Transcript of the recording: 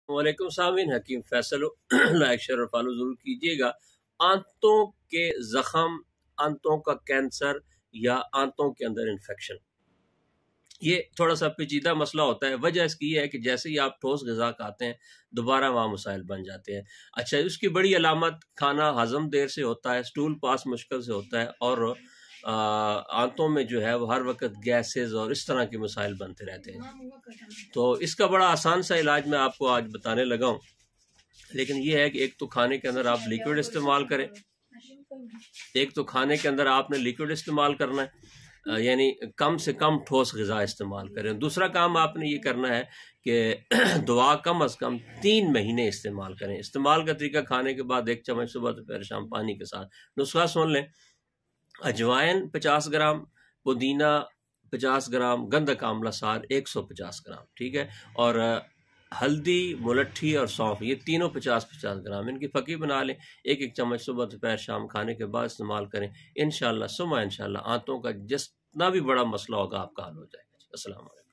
وعلیکم سامعین، حکیم فیصل لائک شیئر اور فالو ضرور کیجیے گا۔ آنتوں کے زخم، آنتوں کا کینسر یا آنتوں کے اندر انفیکشن، یہ تھوڑا سا پیچیدہ مسئلہ ہوتا ہے۔ وجہ اس کی یہ ہے کہ جیسے ہی آپ ٹھوس غذا کھاتے ہیں دوبارہ وہاں مسائل بن جاتے ہیں۔ اچھا، اس کی بڑی علامت کھانا ہضم دیر سے ہوتا ہے، سٹول پاس مشکل سے ہوتا ہے، اور آنتوں میں جو ہے وہ ہر وقت گیسز اور اس طرح کے مسائل بنتے رہتے ہیں۔ تو اس کا بڑا آسان سا علاج میں آپ کو آج بتانے لگا ہوں، لیکن یہ ہے کہ ایک تو کھانے کے اندر آپ لیکوڈ استعمال کریں، ایک تو کھانے کے اندر آپ نے لیکوڈ استعمال کرنا ہے، یعنی کم سے کم ٹھوس غذا استعمال کریں۔ دوسرا کام آپ نے یہ کرنا ہے کہ دوا کم از کم 3 مہینے استعمال کریں۔ استعمال کا طریقہ: کھانے کے بعد 1 چمچ صبح دوپہر شام پانی کے ساتھ۔ نسخہ سن لیں: اجوائن 50 گرام، پودینہ 50 گرام، گندھک آملہ سار 150 گرام، ٹھیک ہے، اور ہلدی، ملٹھی اور سونف، یہ تینوں 50 گرام، ان کی پھکی بنا لیں۔ 1 چمچ صبح دوپہر شام کھانے کے بعد استعمال کریں۔ انشاءاللہ ثم انشاءاللہ آنتوں کا جتنا بھی بڑا مسئلہ ہوگا آپ کا حل ہو جائے گا۔ السلام علیکم۔